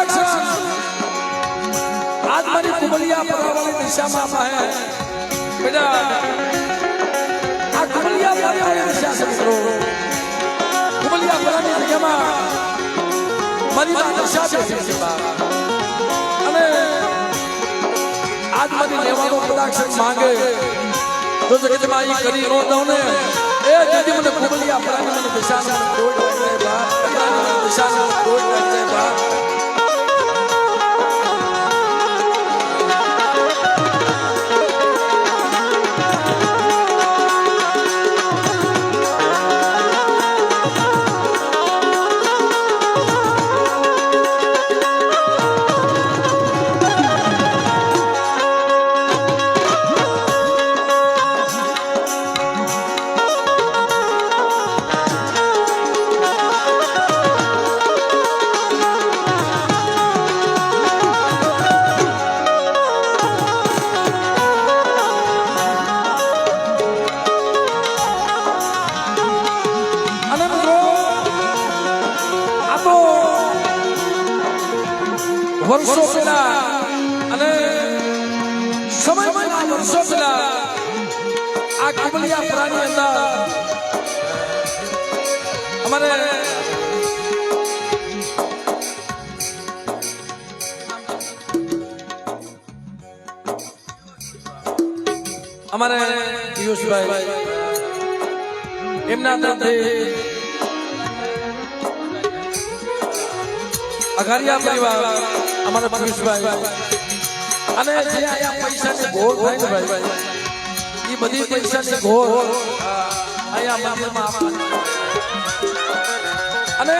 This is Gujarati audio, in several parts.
કદાચ આજ મારી કુબલિયા પરાવાળી દિશામાં હે બેટા આ કુબલિયા પરાવાળી દિશા છે મિત્રો કુબલિયા પરાની જગ્યામાં મારી માં દિશા છે અને આજ મારી લેવાનો કદાચ માંગે તો જગતમાં ઈ કરી નો દઉં ને એ જેથી મને કુબલિયા પરાની મને દિશામાં કોઈ લાગે બા દિશામાં કોઈ લાગે બા વર્ષો પહેલા અને સમય પહેલા વર્ષો પહેલા આ કુબલિયા પરાની અંદર અમારે પિયુષભાઈ એમના તરફથી અઘારિયા પરિવાર અમારા પિયુષભાઈ અને જે આયા પૈસાની ઘોર થાય ને ભાઈ એ બધી પૈસાની ઘોર આયા મંદિરમાં આપવાની અને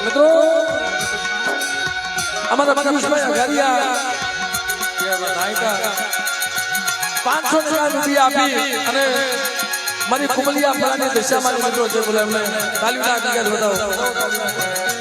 મિત્રો અમારા પિયુષભાઈ અઘારિયા 500 રૂપિયા આપી અને મારી કુબલિયા પરાની દિશામાં મિત્રો જે બોલે એમને તાલીમના અધિકાર બતાવો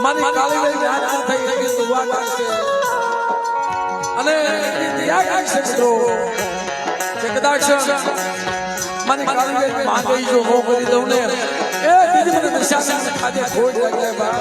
મારી કાળી યાદ થઈ ગઈ દુઆ કરશે અને યાદ રાખશે મિત્રો કે કદાચ મારી કાળી માંગે જો હો કરી દઉં ને એ દીદી મને દિશા ખાતે ખોટ લાગે બા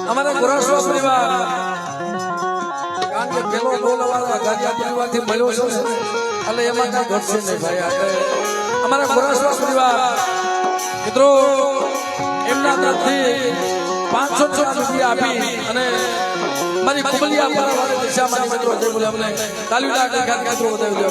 અમારા ગોરાસવા પરિવાર કારણ કે પેલો બોલવાળા ગાડિયા પરિવારથી મળ્યો છે એટલે એમાં કઈ ઘટશે નહીં ભાઈ આપણે અમારા ગોરાસવા પરિવાર મિત્રો એમના તરફથી 500 રૂપિયા આપી અને મારી કુબલિયા પરવાળા દિશામાં મિત્રો જે બોલે અમને તાલીલા ગાત મિત્રો બતાવી દો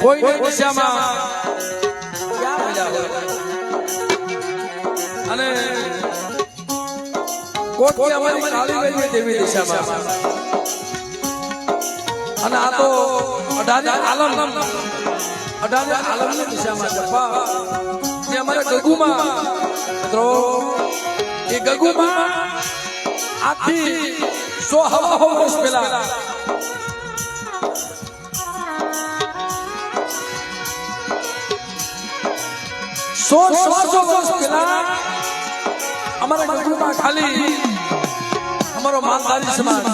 કોઈ દિશામાં ક્યાં મજા આવે અને કોટની અમારી કાળીબાઈ દેવી દિશામાં અને આ તો અઢારે આલમની દિશામાં જપા જે અમારા ગગુમાં મિત્રો એ ગગુમાં આથી 100 વર્ષ પહેલા વર્ષ પહેલા અમારા ગઢમાં ખાલી અમારો માનધારી સમાજ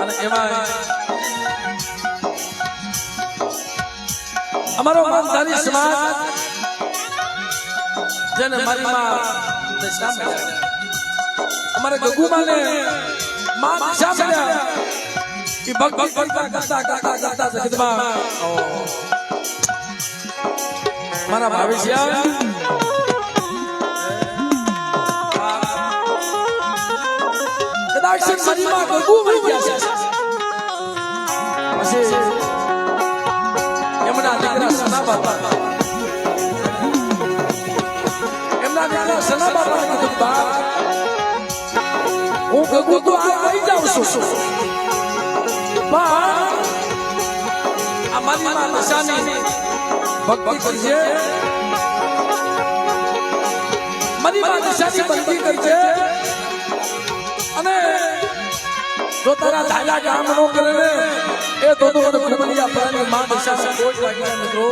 અને એમાં અમારો માનધારી સમાજ જેને મારી માં અમારા ગગુમાં ને માં દિશા મળ્યા એ ભક્તિ કરતા જગતમાં મારા ભાવિષ્યા કદાચ શરીરમાં ગગુ મળી ગયા છે પછી એમના દીકરા સના બાપા કીધું બાપ હું ગગુ તો આવી જાઉં છું પણ અમારી માં દશાની ભક્તિ કરજે મારી માં દિશાની ભક્તિ કરજે અને જો તારા દાદા કામ નો કરે ને એ તો મને કુબલિયા પરાની માં દિશા કોઈ લાગ્યા મિત્રો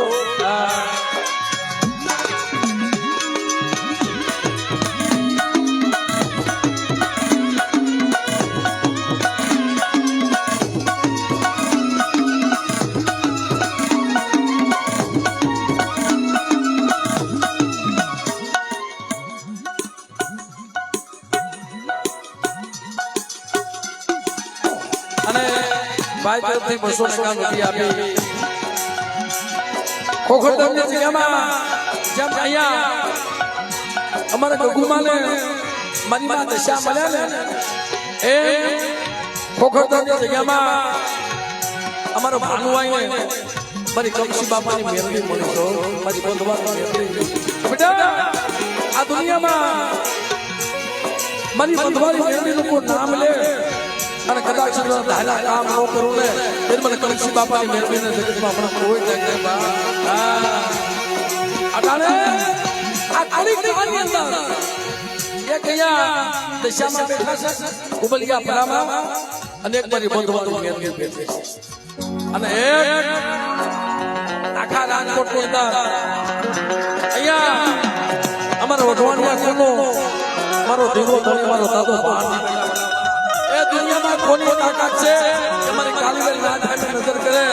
અને ભાઈ તરફથી 200 રૂપિયા આપી ખોખરધામની જગ્યામાં જેમ અહીંયા અમારા ગગુમાં ને મારી માં દશા મળ્યા ને એ ખોખરધામની જગ્યામાં અમારો ભાનુભાઈ ને મારી કમસી બાપાની મેરડી મળી છો મારી બંધવાની મેરડી બેટા આ દુનિયામાં મારી બંધવાની મેરડીનું કોઈ નામ લે અને કદાચ ધારા કામ ન કરું ને એ મને કમસી બાપાની મેરડીને જગતમાં આપણે કોઈ જગ્યાએ અટાણે આ તારીખ ની અંદર એક અહીંયા દશામાં બેઠા છે કુબલિયા પરામાં અને એક મારી બંધવાની મેરડી બેઠી છે અને એક આખા રાજકોટ ની અંદર અહીંયા અમારો વઢવાણિયા કોનો મારો ધીરો ધણી મારો દાદો એ દુનિયામાં કોની તાકાત છે તમારી કાલીબાઈ ના સામે નજર કરે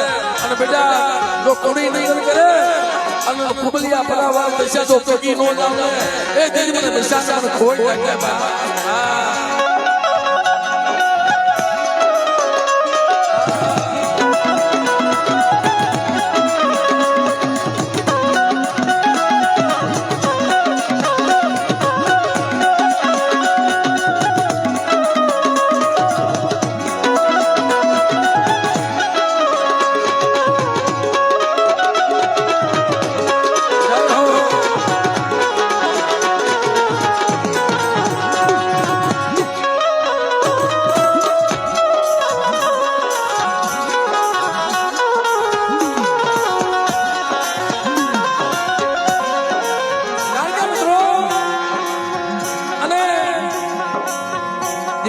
અને બેટા જો કોની નજર કરે અને કુબલિયા પરાવા પૈસા તો પગી નો જાવ એ દેવી મને પૈસા ખોઈ નાખે બા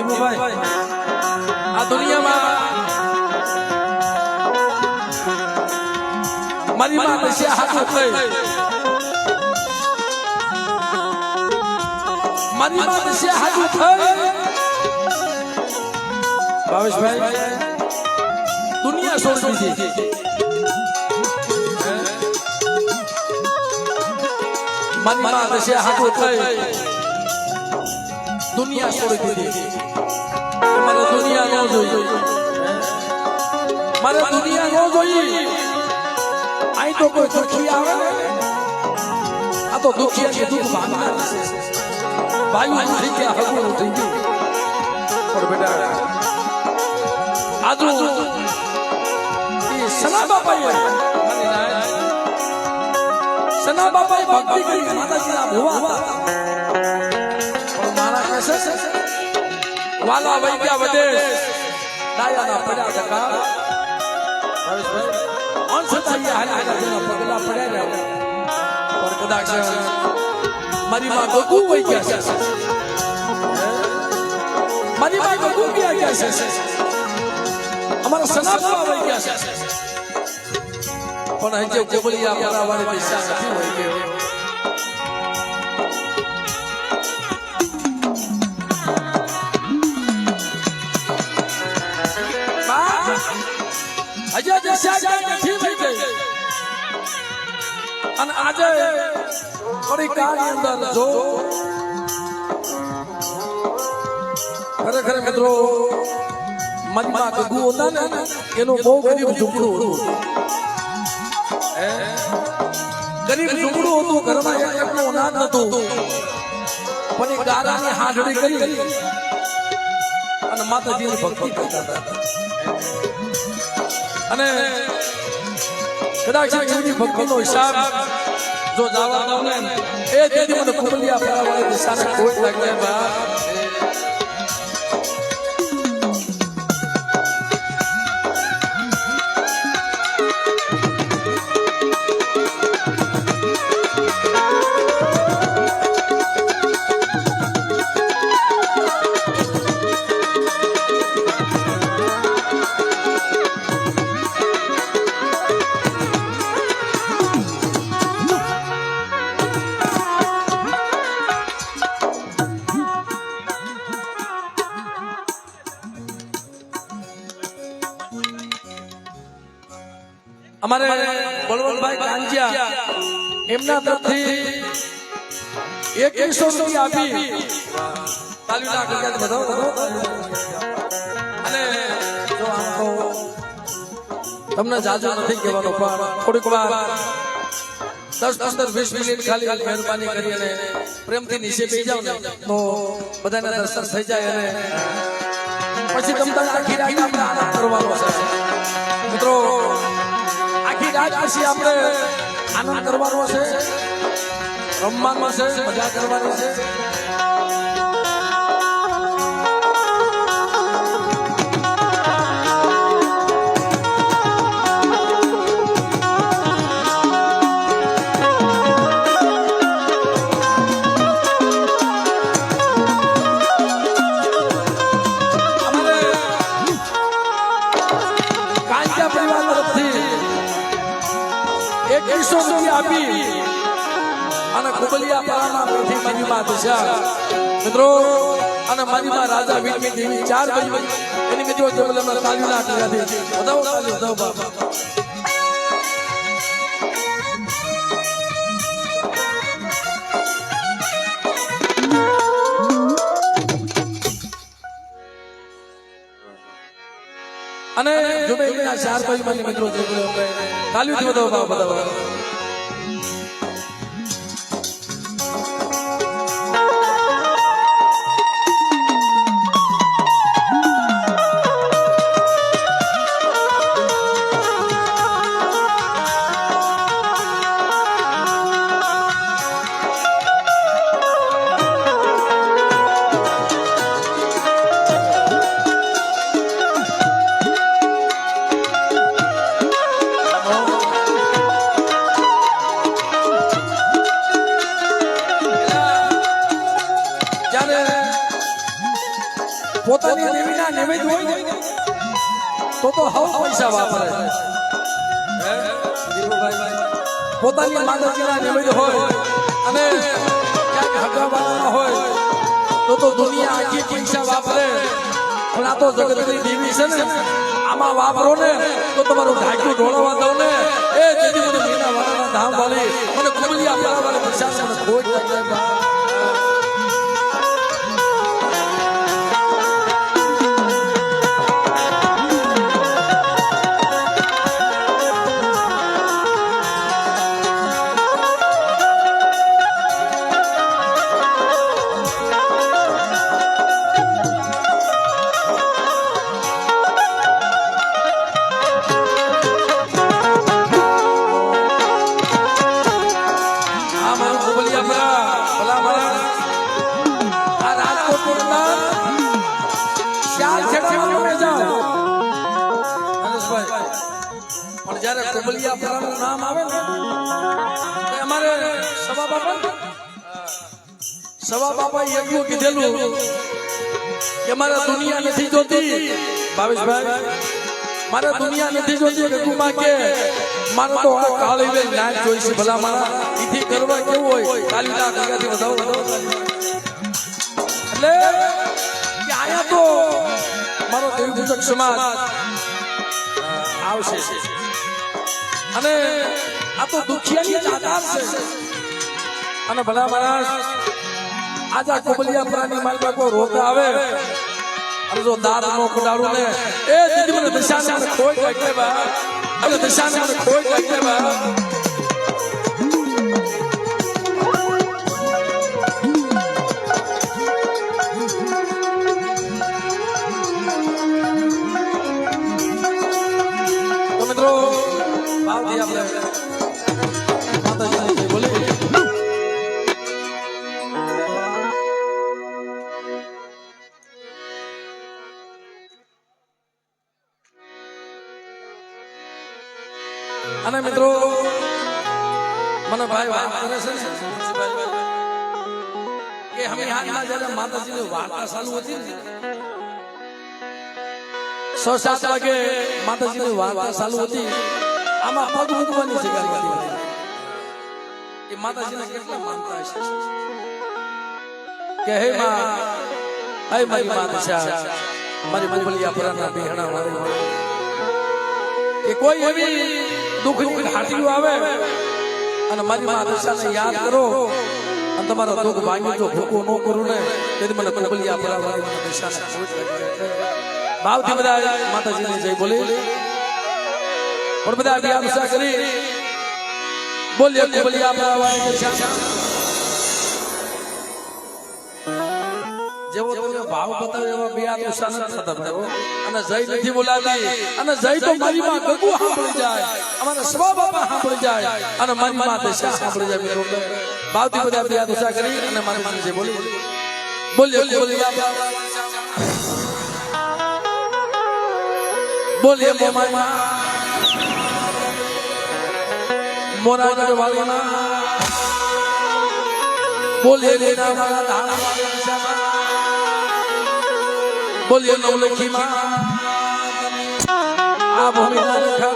ધીમુભાઈ આ દુનિયામાં મારી માં નશા હાથું થઈ મારી માં નશા હાથું થઈ ભાવેશભાઈ દુનિયા છોડી દીધી મારી માં નશા હાથું થઈ દુનિયા છોડી દીધી મારે દુનિયા ન જોઈએ મારે દુનિયા ન જોઈએ અહીં તો કોઈ દુખી આવે આ તો દુખિયા દુઃખ ભાગનાર છે ભાઈ થઈ ગયા હગું થઈ ગયું પણ બેટા આજુ સના બાપાએ સના બાપાએ ભક્તિ કરી માતાજીના ભુવા પણ મારા કહેશે વાલા વૈદ્યા વદેશ દાયાના પડ્યા ટકા અંશતાઈ હાલ્યા પગલા પડ્યા પણ કદાચ મારી માં ગગુ વઈ ગયા છે મારી માં ગગુ ગયા છે અમારા સનાપા વઈ ગયા છે પણ હજે કોબલિયા પરાવાળી દિશા નથી વઈ ગયો હજે દિશા નથી વઈ ગઈ અને આજે થોડી કાળની અંદર જો ખરેખર મિત્રો મનમાં ગગુ હતા ને એનું બહુ ગરીબ ઝૂંપડું હતું ગરીબ ઝૂંપડું હતું ઘરમાં એકનું અનાજ નતું પણ એ ગારાની હાંડડી કરી અને માતાજીની ભક્તિ કરતા હતા અને કદાચ એની ભક્તિનો હિસાબ જો જાવા દઉં ને એ તેથી મને કુબલિયા પરાવાળી દિશાને કોઈ લાગે બા અમારે બળવંતભાઈ કાંજિયા એમના તરફથી 100 રૂપિયા આપી તાલીના કર્યા બધાઓ અને જો આમ તો તમને જાજુ નથી કહેવાનો પણ થોડીક વાર 10 15 20 મિનિટ ખાલી મહેરબાની કરી અને પ્રેમથી નીચે બેસી જાવ ને તો બધાના દર્શન થઈ જાય અને પછી તમને આખી રાત આપણે આનંદ કરવાનો છે મિત્રો આખી રાત પછી આપણે આનંદ કરવાનો છે રમવાનું છે મજા કરવાની છે આપી અને કુબલિયા પરાના બેઠી મારી માં દિશા મિત્રો અને મારી માં રાજા વીરમી દેવી 4 ભાઈઓ એની મિત્રો જબલમાં તાલીના કર્યા છે બધાઓ તાલી બધાઓ બાપા અને જો મેં 4 ભાઈઓ મારી મિત્રો જબલમાં તાલી બધાઓ બાપા બધાઓ પોતાની દેવીના નિવેદ હોય ને તો હવ પૈસા વાપરે હે દીપુભાઈ પોતાની માતાજીના નિવેદ હોય અને ક્યાંક હગાવાના હોય તો દુનિયા આખી પૈસા વાપરે પણ આ તો જગતની દેવી છે ને આમાં વાપરો ને તો તમારું ઢાંક્યું ઢોળવા દઉં ને એ દીદી મને મીના વાળાના ધામ વાળી મને કુબલિયા આપવા વાળી પૈસા મને ખોટ લાગે બા નામ આવે ને અમારે સવા બાપા એટલું કીધેલું કે મારે દુનિયા નથી જોતી ભાવેશભાઈ મારે દુનિયા નથી જોતી રઘુમાં કે મારે તો આ કાળી વેલ નાચ જોઈશે ભલા મારા ઈથી કરવા કેવું હોય કાલીના ગંગાથી વધાવો એટલે કે આયા તો મારો દેવી પૂજક સમાજ આવશે અને આ તો દુખિયાની તાકાત છે અને ભલા માણસ આજા કુબલિયાપુરાની માલમાં કોઈ રોતા આવે અને જો દાર નો કડાડું ને એ દીદી મને દિશાને મને કોઈ કાઢે બા અને દિશાને મને કોઈ કાઢે બા તો મિત્રો બાવથી આપણે માતાજીને બોલી અને મિત્રો મને ભાઈ વાત કરે છે કે અમે હાલમાં જ્યારે માતાજીની વાર્તા ચાલુ હતી ને 6-7 વાગે માતાજીની વાર્તા ચાલુ હતી આમાં પગ મૂકવાની જગ્યા હતી એ માતાજીને કેટલા માનતા હશે કે હે માં હે મારી માતા મારી કુબલિયાપુરાના બિહાણા વાળી કે કોઈ એવી દુઃખની ઘાટીઓ આવે અને મારી માતાને યાદ કરો અને તમારો દુઃખ ભાંગી જો ભૂકો ન કરું ને તેથી મને કુબલિયાપુરા વાળી માતાને ખોટ લાગી ભાવથી બધા માતાજીને જય બોલી और बता दिया गुस्सा करी बोलिए कबलिया वाले જેવો તમને ભાવ બતાવ્યો એવા બે આ ગુસ્સા નથી થતા બરાબર અને જય નથી બોલાતી અને જય તો મારી માં ગગુ સાંભળી જાય અમારા સવા બાપા સાંભળી જાય અને મારી માં દેશા સાંભળી જાય મિત્રો ભાવથી બધા બે આ ગુસ્સા કરી અને મારી માં જે બોલી બોલિए કબલિયા બોલિए મોમાઈ मोरागढ़ वाली माँ बोलिए लेना वाला धारा बोलिए नौलखी माँ आप हमें लिखा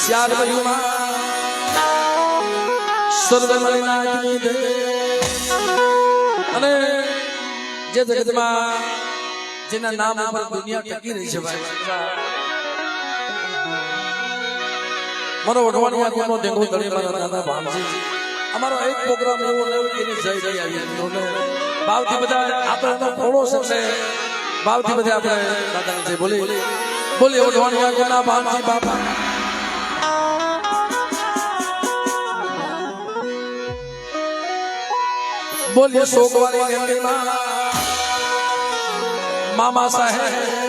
श्यार बहू माँ सर्वमणि नाचनी दे અને જે જગતમાં જેના નામ ઉપર દુનિયા ટકી રહી છે ભાઈ મારો વઢવાણિયા કોનો દેખો દળે મારા દાદા ભામજી અમારો એક પ્રોગ્રામ એવો લેવો એની જય જય આવી નોને ભાવથી બધા આપણો થોડો છે ભાવથી બધા આપણે દાદાને જય બોલી બોલી વઢવાણિયા કોના ભામજી બાપા બોલીએ શોકવાળી ગંગીમાં મામા સાહેબ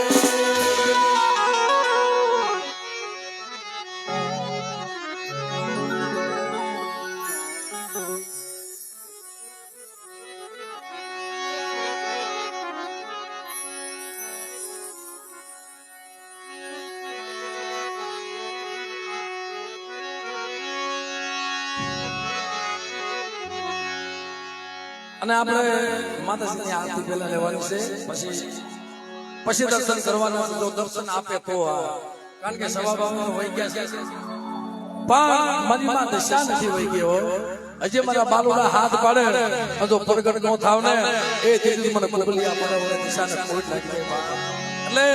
અને આપણે માતાજીની આરતી પહેલા લેવાની છે, પછી દર્શન કરવાના છે. તો દર્શન આપે તો કારણ કે સવા બાવન વહી ગયા છે, પણ મારી માં દશા નથી વહી ગયો. હજી મારા બાલુના હાથ પાડે તો પ્રગટ નો થાવ ને એ દીદી મને કુબલિયા પડે વડે દિશાને ખોટ લાગી જાય. એટલે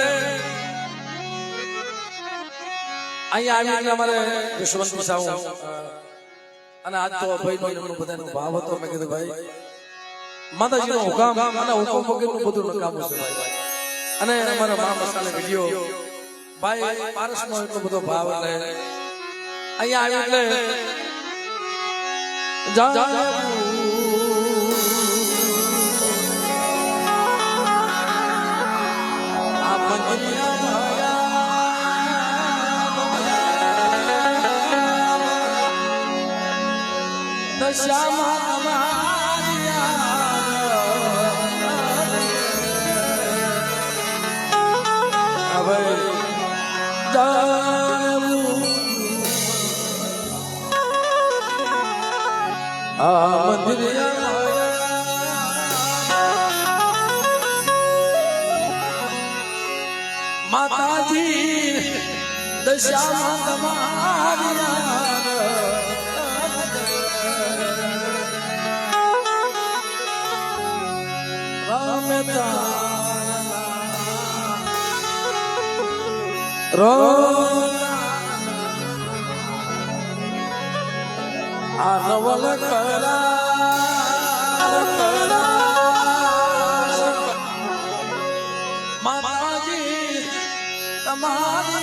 અહીંયા આવીને અમારે યશવંત સાહુ અને આજ તો ભાઈનો એમનો બધાનો ભાવ હતો. મેં કીધું ભાઈ માતાજીનો હુકામ અને હુકમ વગરનું બધું નકામું છે ભાઈ. અને અમારા મા મસાલે વિડિયો ભાઈ પારસનો એટલો બધો ભાવ એટલે અહીંયા આવ્યો એટલે માતાજી દશામાં તમારી નવલ માતાજી તમારી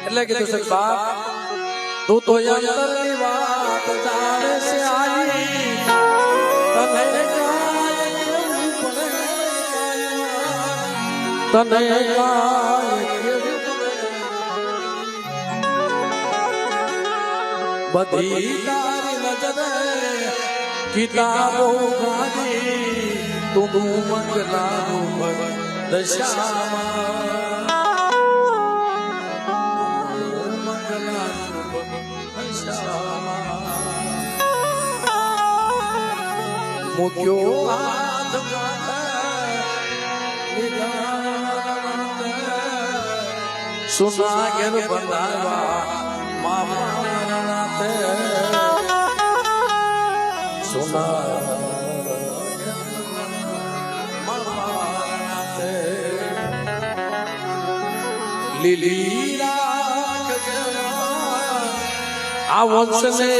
એટલે કીધું છે બાપ તું તો અંતરની વાત જાણે છે આઈ તને બધી તારી નજરે કિતાબો ગાજી તું મંગલાનું દશામાં મુક્યો હાથ સુના ઘેર બનાવા મામા સુના લીલી આ વંશને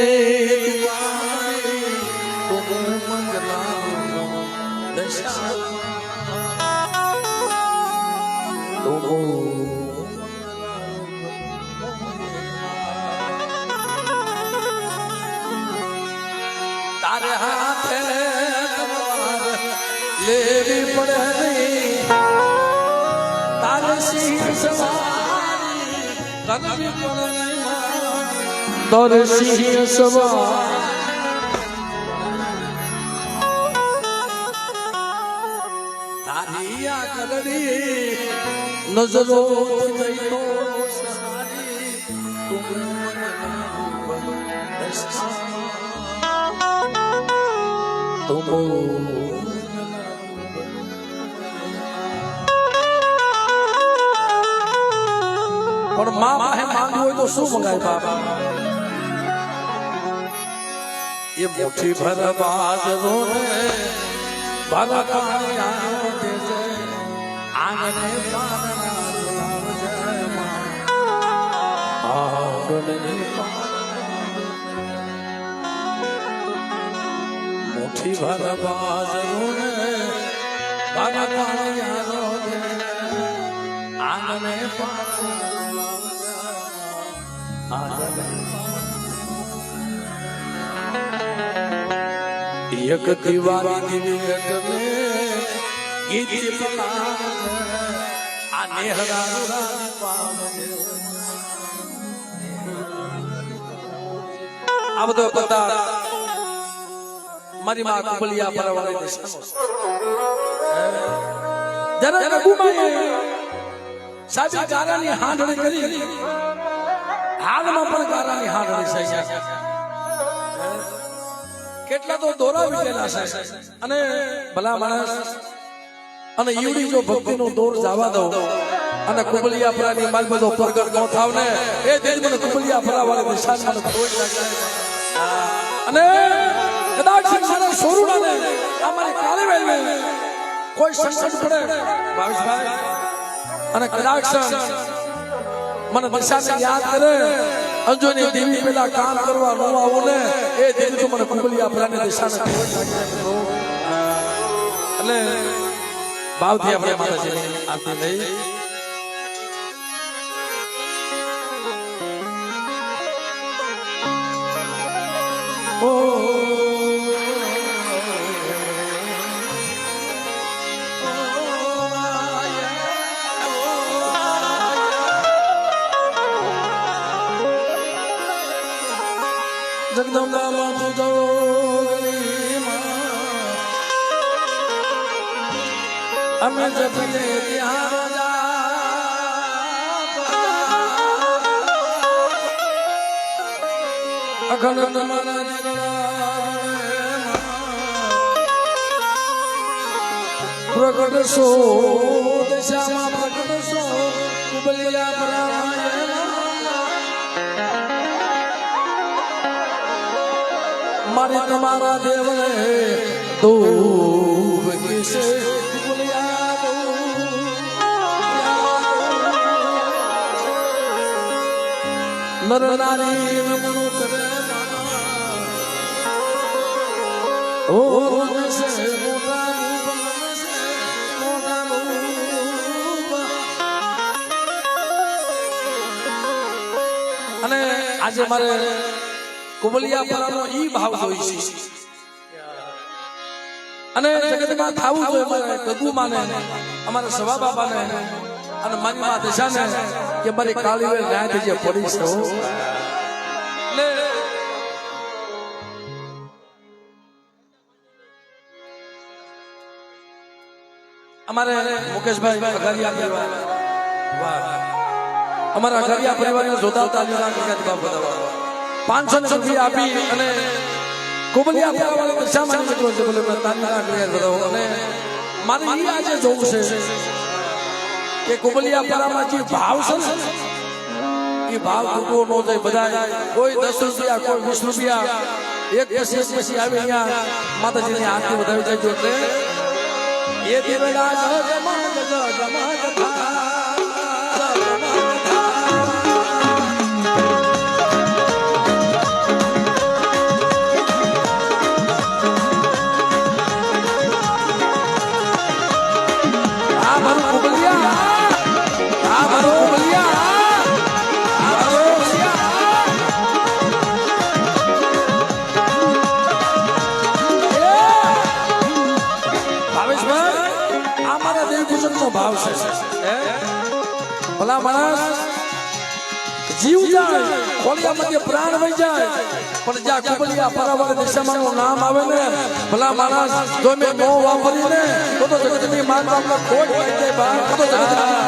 તારે હાથે લેવી પડે નહીં તારે સિંહ સવારી કરવી પડે નહીં તારે સિંહ સવારી તારી આ કરડી નજરો થઈ તો સારી તું પણ માં પાસે માંગવું હોય તો શું મંગાય બાબા એ મુઠ્ઠી ભરવા જરો ને ભરવાની આંગણે મુઠ્ઠી ભરવા જરો ને ભરવાની આંગણે એક દિવાળી દિવેટ મે ગીત પલાવ આ નેહરા પાવને આ બધો કથા મારી માં કુબલિયા પરવાળી દેશ જરા ગુમાએ સાબી ગારાની હાંડણી કરી હાલમાં પણ ગારાની હાંડણી થઈ છે કેટલા તો દોરા વિટેલા છે અને ભલા માણસ અને ઈવડી જો ભક્તિનો દોર જવા દો અને કુબલિયા પરાની માલ બધો પ્રગટ ન થાવ ને એ દિલ મને કુબલિયા પરા વાળા નિશાન મને કોઈ લાગે અને કદાચ મારા સોરુડાને અમારી કાલે વેલવે કોઈ સંકટ પડે ભાવેશભાઈ અને કદાચ મને નિશાને યાદ કરે અંજોની દેવી પેલા કામ કરવા નો આવું ને એ દેવી તો મને કુબલિયા પરાને નિશાને એટલે ભાવથી આપણે માતાજીને આરતી લઈ ઓ જગદંબા માતું અમે જપીએ ત્યાં અખંડ પ્રગટ સો દિશામાં પ્રગટ સો કુબલિયા પરાય મારી તમારા દેવને દૂર કિસે નર નારી નમણું કરે ઓ નમસે મોટા રૂપ નમસે મોટા રૂપ અને આજે મારે કુબલિયા પરાનો ઈ ભાવ જોઈ છે અને જગતમાં થાવું જોઈએ મારે કદુ માને અમારા સવા બાબાને અને મારી માં દશાને કે મારી કાળી વેલ રાત જે પડી છે ને અમારે મુકેશભાઈ અઘારિયા પરિવાર વાહ અમારા અઘારિયા પરિવારને જોતા તાલીમ રાખી બાબા 500 રૂપિયા આપી અને કુબલિયા પરાવાળા દશામાં મિત્રો છે બોલે તાલીમ રાખી બધા અને મારે ઈ આજે જોવું છે કે કુબલિયા પરામાં જે ભાવ છે ને એ ભાવ તૂટવો ન જાય બધા કોઈ 10 રૂપિયા કોઈ 20 રૂપિયા એક પછી આવે અહીંયા માતાજીની આરતી વધાવી જાય એટલે એ દેવડા જગમા જગમા ભાવેશભાઈ ભલા માણસ જીવ જાય કોળિયામાંથી પ્રાણ વહી જાય પણ જ્યાં કુબલિયા પરાવર દિશામાં નામ આવે ને ભલા માણસ જો મેં નો વાપરીને તો જગતની માતા આપણે ખોટ પડી જાય બા તો જગતની